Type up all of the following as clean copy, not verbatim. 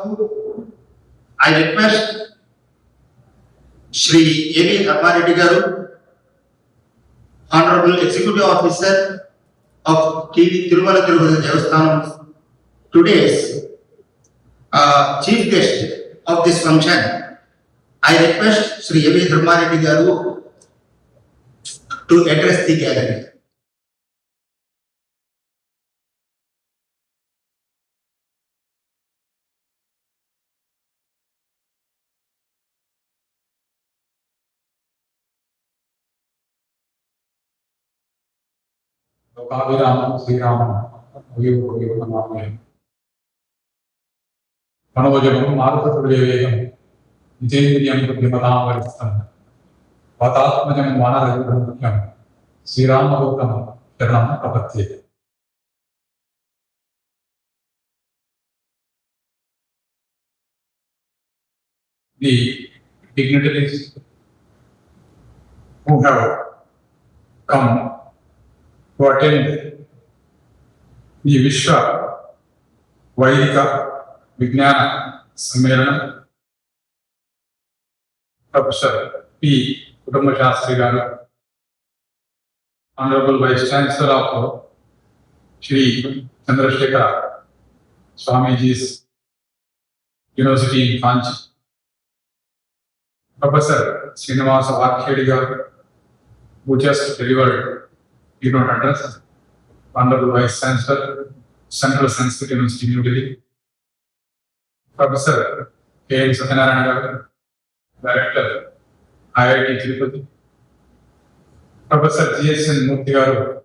I request Shri A.V. Reddy Garu, Honourable Executive Officer of Tirupati Devasthanam, today's chief guest of this function. I request Shri A.V. Reddy Garu to address the gathering. Lokaviramam Sriramam Namami Manojagam Maruthaturevegam Vijendriyam Buddhimatam Varistam Vatatmajam Vanarajam Sriramavukam Sharanam Prapatye. The dignitaries who have come to attend the Viswa, Vaidika, Vijnana, Sammelanam, Professor P. Garu, Honourable Vice Chancellor of Shri Chandrasekhara Swamiji's University in Kanchi, Professor Srinivasa Vaidika, who just delivered keynote address, Honourable Vice Chancellor, Central Sanskrit University, New Delhi, Professor K. Satyanarayana, Director, IIT Tirupati, Professor G.S.N. Murthy Garu,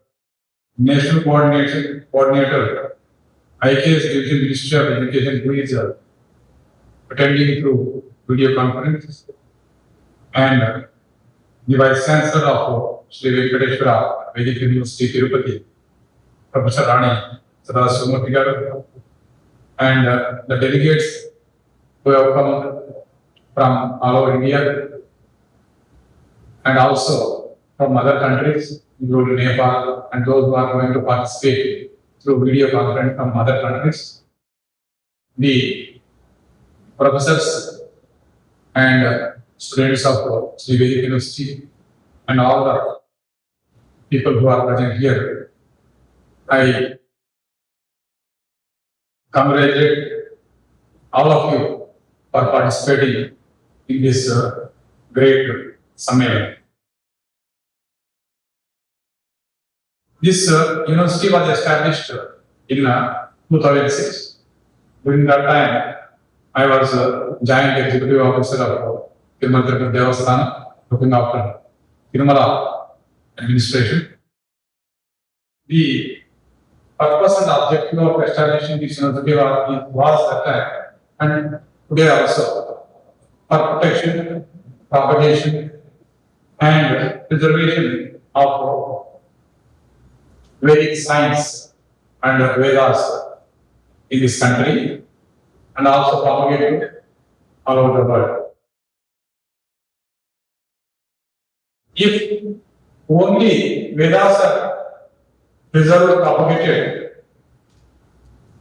National Coordinator, IKS Division Ministry of Education, who is attending through video conference, and the Vice Chancellor of Sri Venkateswara Vedic University, Tirupati, Professor Rani Sadasumurthy Garu, and the delegates who have come from all over India and also from other countries, including Nepal, and those who are going to participate through video conference from other countries, the professors and students of Sri Vedic University, and all the people who are present here. I congratulate all of you for participating in this great summit. This university was established in 2006. During that time, I was Joint Executive Officer of Tirupati Devasthanam, looking after Tirumala administration. The purpose and objective of establishing this university was that time, and today also, for protection, propagation, and preservation of Vedic science and Vedas in this country, and also propagated all over the world. If only Vedas are preserved, propagated,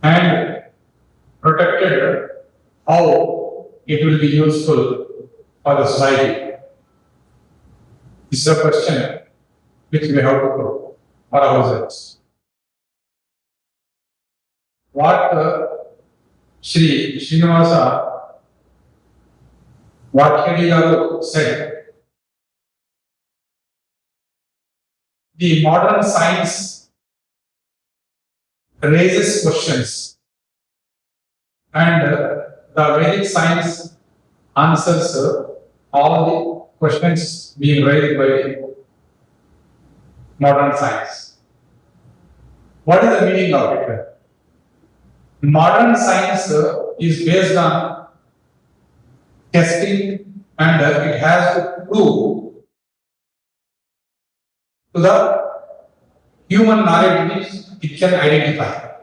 and protected, how it will be useful for the society? This is a question which we have to put for ourselves. What Shri Srinivasa Vaidika Garu said, the modern science raises questions, and the Vedic science answers all the questions being raised by modern science. What is the meaning of it? Modern science is based on testing, and it has to prove to the human knowledge which it can identify.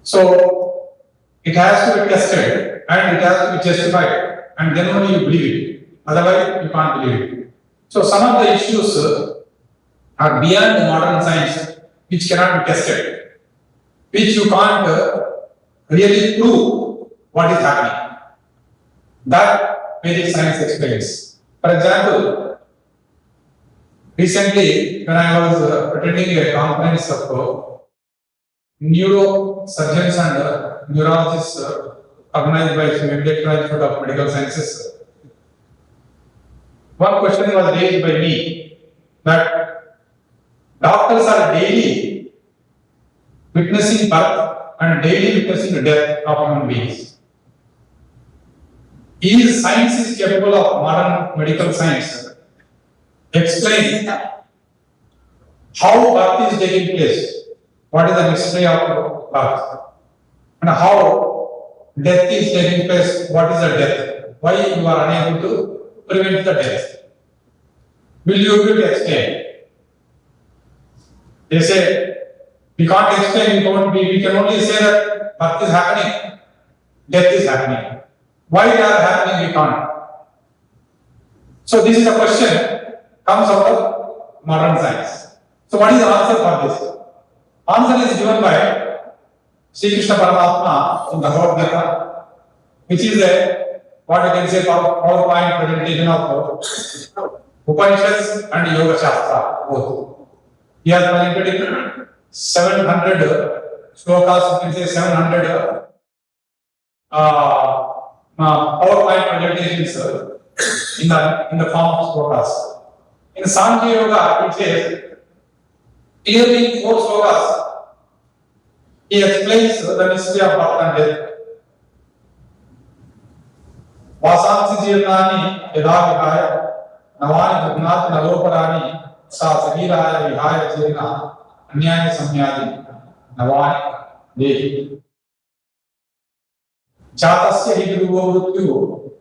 So it has to be tested and it has to be justified, and then only you believe it. Otherwise, you can't believe it. So some of the issues are beyond the modern science, which cannot be tested, which you can't really prove what is happening. That Vedic science explains. For example, recently when I was attending a conference of neurosurgeons and neurologists organized by the Inaugural Institute of Medical Sciences, one question was raised by me that doctors are daily witnessing birth and daily witnessing the death of human beings. Is science is capable of modern medical science explain how birth is taking place, what is the mystery of birth, and how death is taking place, what is the death, why you are unable to prevent the death. Will you be able to explain? They say, we can't explain, we can only say that birth is happening, death is happening. Why they are happening, we can't. So this is a question comes out of modern science. So what is the answer for this? Answer is given by Sri Krishna Paramatma in the Vaidika, which is a what you can say PowerPoint presentation of Upanishads and Yoga Shastra both. He has presented in 700 shlokas, you can say 700 PowerPoint presentations in the form of shlokas. In Sankhya Yoga, it says, clearly in 4 shlokas, he explains the mystery of birth and death. Vasansi jirnani yada vihaya navani bhugnat naloparani sa saviraya vihaya jirna anyaya samyadi navani dehi. Chatasya hi dhruvo mrityu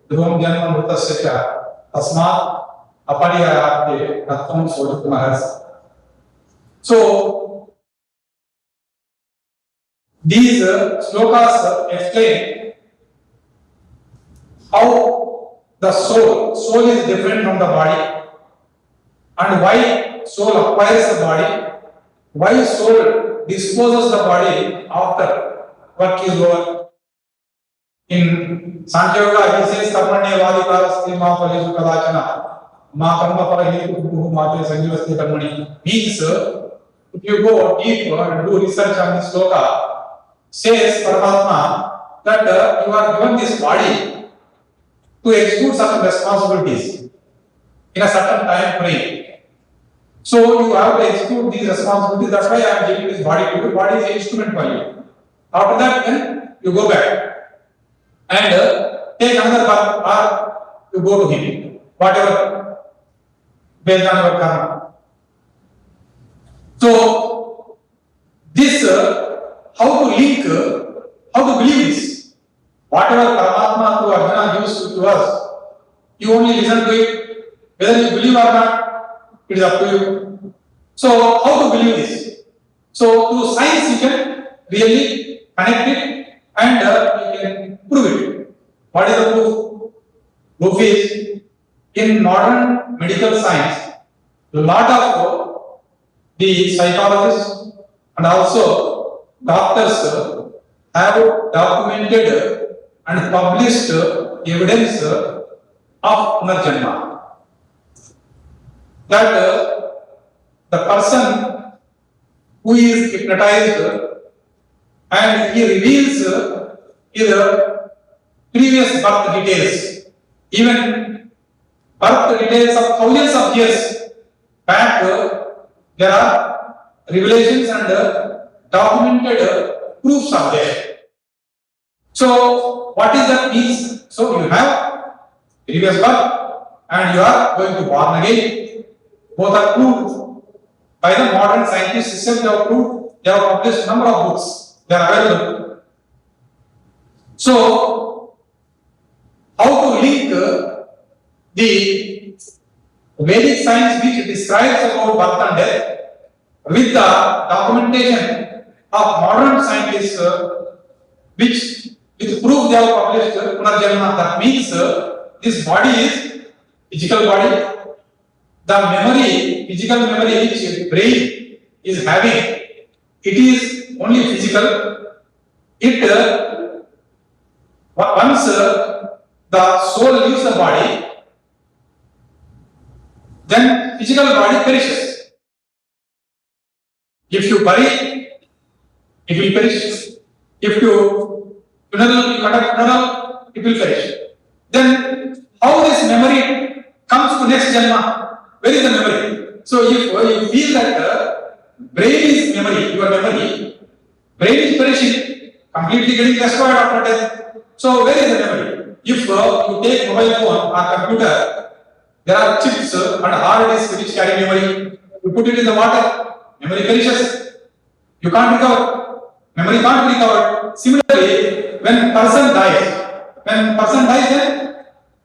dhruvam janma mritasya cha tasmat apariyayate tattvam sodhutmahas. So, these slokas explain how the soul is different from the body, and why soul acquires the body, why soul disposes the body after work is over. In Sankhya Yoga, he says, Karmanya Vaidika Stima Palishu Kadachana Ma Karma Parahitu Kuhu Mate Sanjivasti Karmani. Means, if you go deep and do research on this sloka, says Paramatma that you are given this body to execute certain responsibilities in a certain time frame. So you have to execute these responsibilities. That's why I am giving this body to you. Body is an instrument for you. After that, then you go back and take another path, or you go to him, whatever based on your karma. So this how to link, how to believe this. Whatever Paramatma to Arjuna gives to us, you only listen to it. Whether you believe or not, it is up to you. So how to believe this? So through science you can really connect it and you can prove it. What is the proof? Proof is in modern medical science, a lot of the psychologists and also doctors have documented and published evidence of Punarjanma. That the person who is hypnotized and he reveals his previous birth details, even birth details of thousands of years back, there are revelations and documented proofs are there. So, what is that means? So, you have previous birth and you are going to born again. Both are proved by the modern scientists itself. They have proved. They have published a number of books. They are available. So, how to link the Vedic science which describes about birth and death with the documentation of modern scientists which with proof they have published Punarjanma. That means this body is physical body. The memory, physical memory which brain is having, it is only physical. It once the soul leaves the body, then physical body perishes. If you bury, it will perish. If you cut a funeral, it will perish. Then how this memory comes to next janma? Where is the memory? So if you feel that brain is memory, your memory, brain is perishing, completely getting destroyed after death. So where is the memory? If you take mobile phone or computer, there are chips and hard disks which carry memory. You put it in the water, memory perishes. You can't recover. Memory can't be recovered. Similarly, when person dies, then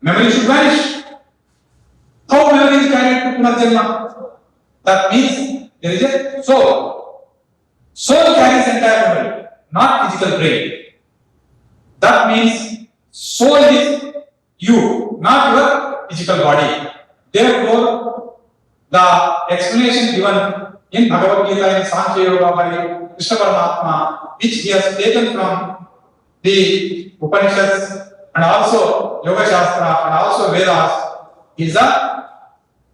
memory should vanish. How memory is carried to Punarjanma? That means there is a soul. Soul carries entire memory, not physical brain. That means soul is you, not your physical body. Therefore, the explanation given in Bhagavad Gita in Sankhya Yoga by Krishna Paramatma, which he has taken from the Upanishads and also Yoga Shastra and also Vedas, is a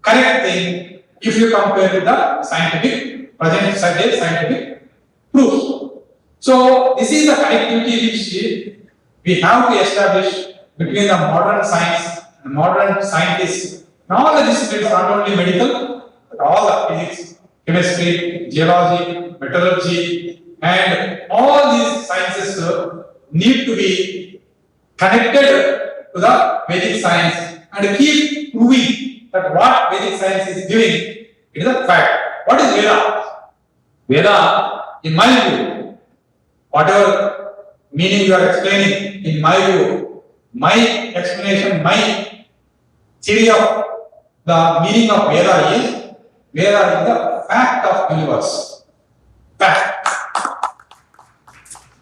correct thing if you compare with the present scientific proofs. So this is the connectivity which we have to establish between the modern science and modern scientists and all the disciplines, not only medical, but all the physics, chemistry, geology, metallurgy, and all these sciences need to be connected to the Vedic science and keep proving that what Vedic science is giving, it is a fact. What is Veda? Veda, in my view, whatever meaning you are explaining, in my view, my explanation, my theory of the meaning of Veda is the fact of universe. Fact.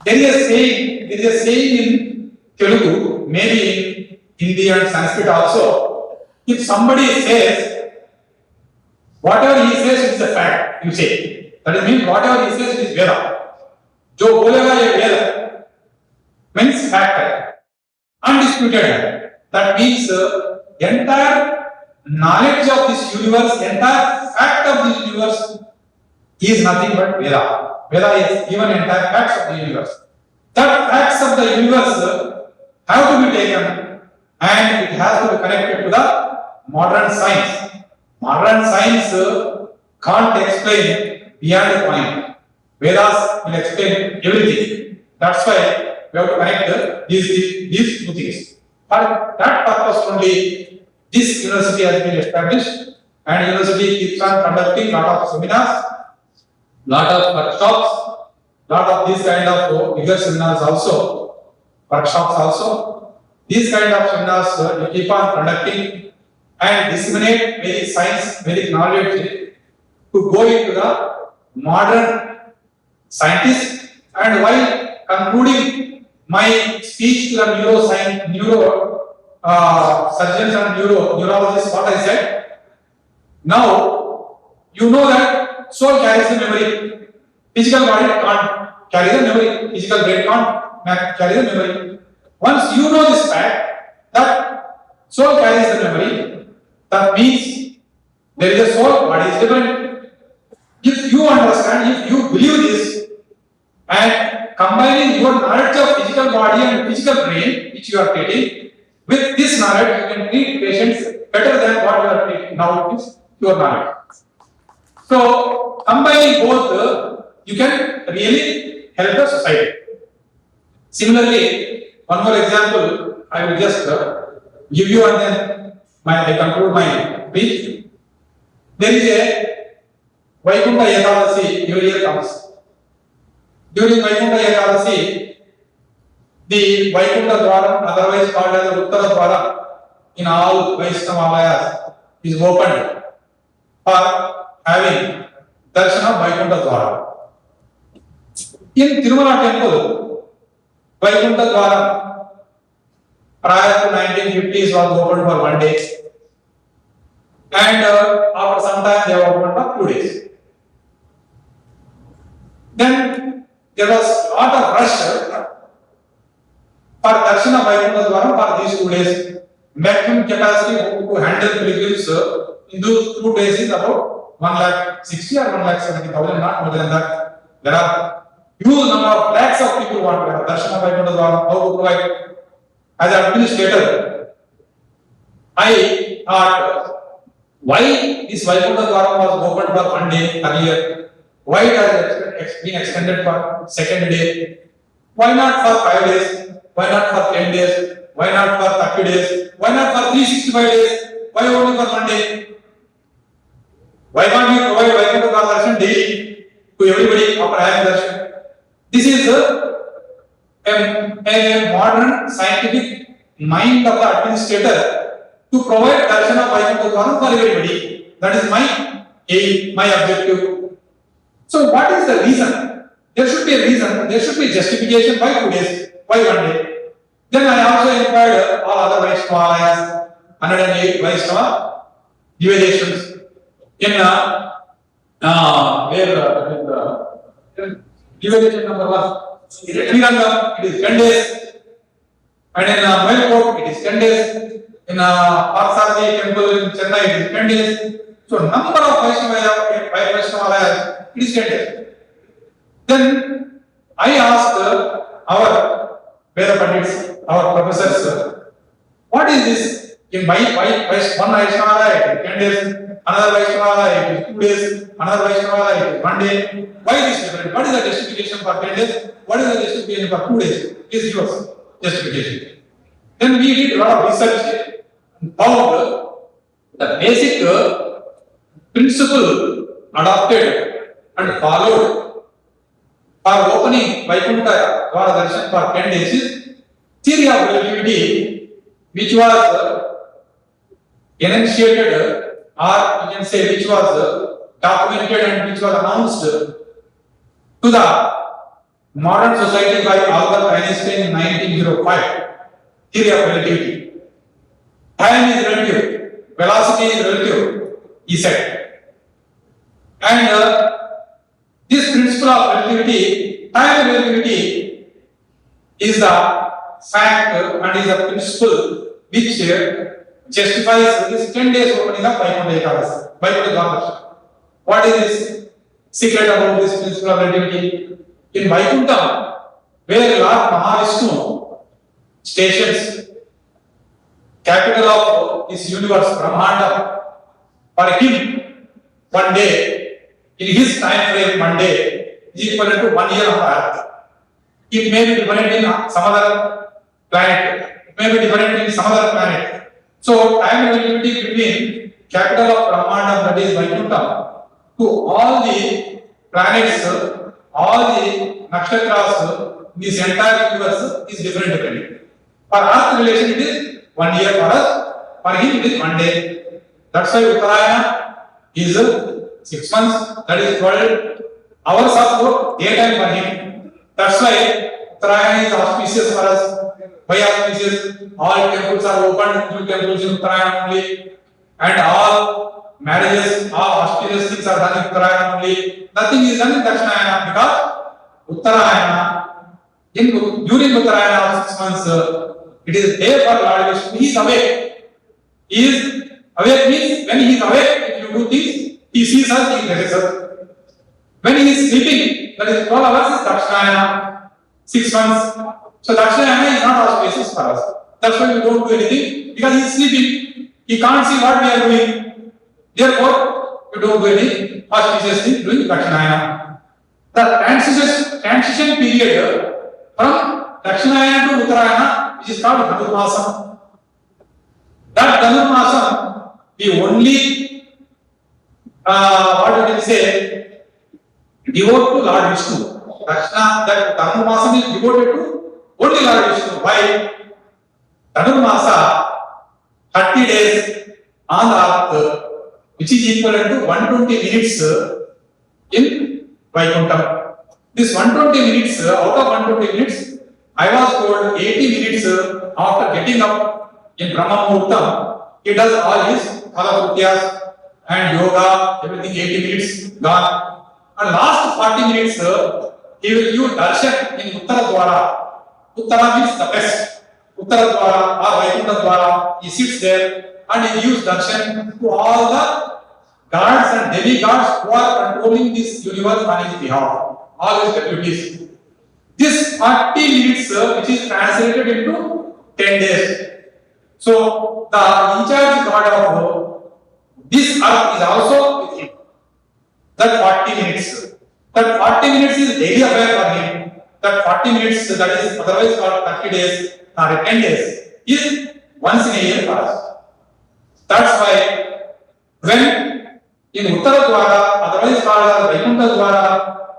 There is a saying in Telugu, maybe in Hindi and Sanskrit also. If somebody says, whatever he says is a fact, you say. That means whatever he says is Veda. जो बोलेगा ये Veda means fact, undisputed. That means entire knowledge of this universe, entire fact of this universe is nothing but Veda. Veda is given entire facts of the universe. That facts of the universe have to be taken and it has to be connected to the modern science. Modern science can't explain beyond a point. Vedas will explain everything. That's why we have to connect these two things. For that purpose only, this university has been established and university keeps on conducting lot of seminars, lot of workshops, lot of these kind of bigger seminars also, workshops also. These kind of seminars we keep on conducting and disseminate Vedic science, Vedic knowledge to go into the modern scientists. And while concluding my speech to the surgeons and neurologists, what I said, now you know that soul carries the memory, physical body can't carry the memory, physical brain can't carry the memory. Once you know this fact that soul carries the memory, that means there is a soul, body is different. If you understand, if you believe this, and combining your knowledge of physical body and physical brain, which you are taking, with this knowledge, you can treat patients better than what you are taking now with your knowledge. So, combining both, you can really help the society. Similarly, one more example, I will just give you and then I conclude my speech. There is a Vaikuntha Ekadasi every year comes. During Vaikuntha Ekadasi, the Vaikuntha Dwaram, otherwise called as the Uttara Dwaram, in all Vaishnavalayas is opened for having darshan of Vaikuntha Dwaram. In Tirumala temple, Vaikuntha Dwaram prior to 1950s was opened for 1 day, and after some time they were opened for 2 days. Then there was a lot of rush for darshan of Vaikuntha Dwaram for these 2 days. Maximum capacity to handle pilgrims in those 2 days is about 1,60,000 or 1,70,000, not more than that. There are huge number of lakhs of people want to have darshan of Vaikuntha Dwaram. How to provide? As an administrator, I thought, why this Vaikuntha Dwaram was opened for 1 day earlier? Why it has been extended for 2nd day? Why not for 5 days? Why not for 10 days? Why not for 30 days? Why not for 365 days? Why only for 1 day? Why can't we provide Vaikuntha darshan daily to everybody after having darshan? This is a modern scientific mind of the administrator to provide darshan of Vaikuntha Dwaram for everybody. That is my aim, my objective. So what is the reason? There should be a reason, there should be justification. Why 2 days? Why 1 day? Then I also inquired all other Vaishnavas, 108 Vaishnava deviations. In deviation number 1, Srirangam, it is 10 days. And in Melport, it is 10 days. In Parsadi temple in Chennai, it is 10 days. So number of Vaishnavas, it is 10 days. Then I asked our Veda Pandits, our professors, what is this? In one Vaishnava, it is 10 days, another Vaishnava, it is 2 days, another Vaishnava, it is 1 day. Why this different? What is the justification for 10 days? What is the justification for 2 days? Please give us justification. Then we did a lot of research and found the basic principle adopted and followed for opening Vaikuntha Dwara Darshan for 10 days is theory of relativity, which was enunciated, or you can say which was documented and which was announced to the modern society by Albert Einstein in 1905. Theory of relativity. Time is relative, velocity is relative, he said. And this principle of relativity, time relativity, is the fact and is a principle which justifies this 10 days opening of Vaikuntha Dwaram. What is this secret about this principle of relativity? In Vaikuntha, where Lord Mahavishnu stations, capital of this universe, Brahmanda, for him, 1 day, in his time frame, 1 day is equivalent to 1 year of Earth. It may be different in some other planet, it may be different in some other planet. So, time relativity between capital of Brahmanda, that is Vaikuntha, to all the planets, all the nakshatras, this entire universe is different. For Earth relation, it is 1 year for us, for him it is 1 day. That's why Uttarayana is 6 months, that is 12 hours of daytime for him. That's why Uttarayana is auspicious for us. Why auspicious? All temples are opened, new temples in Uttarayana only, and all marriages, all auspicious things are done in Uttarayana only. Nothing is done in Dakshinayana because Uttarayana, during Uttarayana of 6 months, it is day for Lord Vishnu. He is awake. He is awake means when he is awake, if you do things, he sees us, he hears us. When he is sleeping, that is 12 hours is Dakshinayana, 6 months. So Dakshinayana is not auspicious for us. That's why we don't do anything, because he is sleeping. He can't see what we are doing. Therefore, we don't do any auspicious thing doing Dakshinayana. The transition period from Dakshinayana to Uttarayana, which is called Dhanurmasam. That Dhanurmasam, we only, what you can say, devote to Lord Vishnu. That Dhanurmasam is devoted to only Lord Vishnu. Why? Dhanurmasa, 30 days on the earth, which is equivalent to 120 minutes in Vaikuntha. This 120 minutes, out of 120 minutes, I was told 80 minutes after getting up in Brahma Muhurtam, he does all his Kalakutyas and yoga, everything 80 minutes gone. And last 40 minutes, he will give darshan in Uttara Dwara. Uttara means the best. Uttara Dwara or Vaikuntha Dwara, he sits there and he gives darshan to all the gods and demigods who are controlling this universe on his behalf, all his deputies. This 40 minutes, which is translated into 10 days. So the in charge god of this earth is also with him. That 40 minutes. That 40 minutes is daily affair for him. That 40 minutes, that is otherwise called 30 days or 10 days, is once in a year for us. That's why when in Uttara Dwara, otherwise called as Vaikuntha Dwara,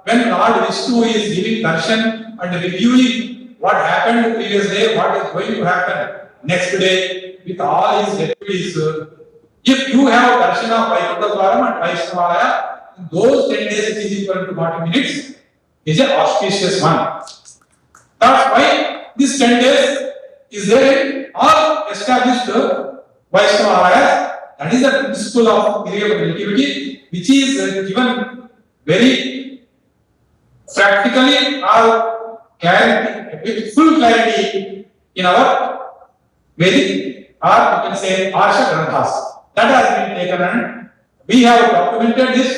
when Lord Vishnu is giving darshan and reviewing what happened the previous day, what is going to happen next day with all his deputies, if you have darshan of Vaikuntha Dwara and Vaishnavaya, those 10 days which is equal to 40 minutes is an auspicious one. That's why this 10 days is there in all established Vaishnavayas. That is the principle of period of relativity, which is given very practically or with full clarity in our Vedic, or you can say Arsha Granthas. That has been taken and we have documented this.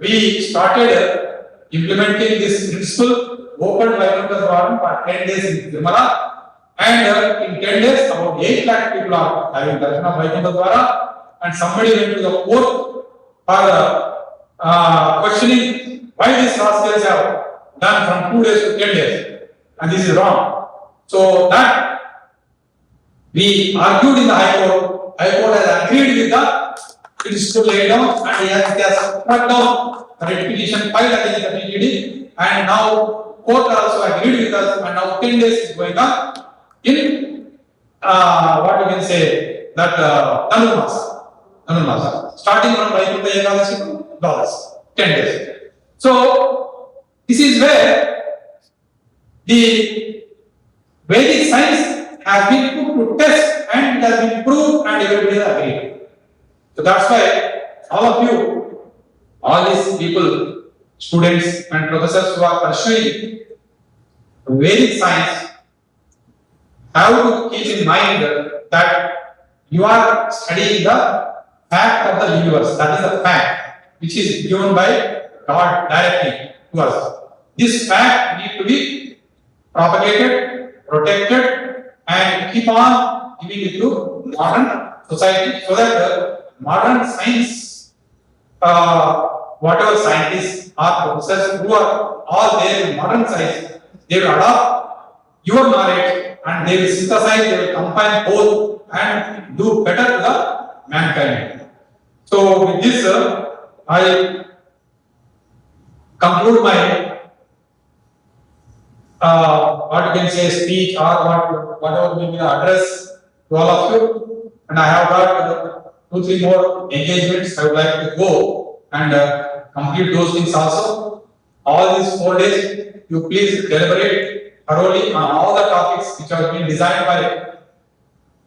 We started implementing this principle, opened Vaikuntha Dwaram for 10 days in Tirumala, and in 10 days about 8 lakh people are having darshan of Vaikuntha Dwara. And somebody went to the court for questioning why these rascals have done from 2 days to 10 days, and this is wrong. So that we argued in the High Court. High Court has agreed with the principle laid down, and he has put down the petition filed against the TTD, and now court also agreed with us, and now 10 days is going on in what you can say that Dhanurmasa, starting from Vaikuntha Ekadashi to Dvadas, 10 days. So this is where the Vedic science has been put to test and it has been proved and everybody has agreed. So that's why all of you, all these people, students and professors who are pursuing Vedic science, have to keep in mind that you are studying the fact of the universe. That is the fact which is given by God directly to us. This fact needs to be propagated, protected, and keep on giving it to modern society so that the modern science, whatever scientists or professors who are all there in modern science, they will adopt your knowledge and they will synthesize, they will combine both and do better to the mankind. So with this, I conclude my what you can say speech or whatever may be the address to all of you, and I have got 2-3 more engagements. I would like to go and complete those things also. All these 4 days, you please deliberate thoroughly on all the topics which have been designed by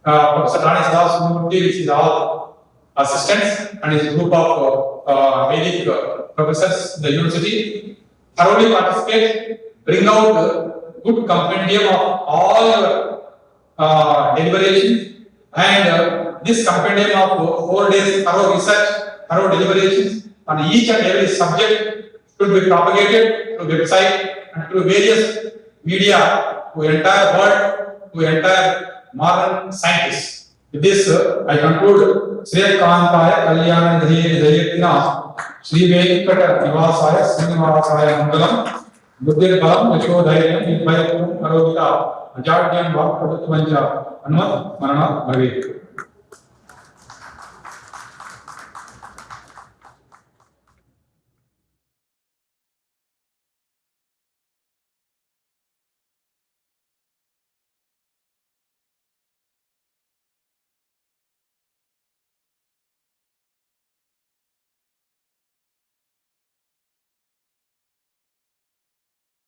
Professor Rani Sadasubramurthy, which is all assistants and his group of Vedic professors in the university. Thoroughly participate, bring out good compendium of all your deliberations, and this compendium of 4 days thorough research, thorough deliberations on each and every subject should be propagated through website and through various media to entire world, to entire modern scientists. With this, I conclude. Sri Kantaya Kalyana Dayatina Sri Venkateswara Srinivasaya Mangalam Buddhir Balam Vishodhayam Nirbayam Karovita Ajadyan Vak Pradutmanja Anmat Marana Bhavik.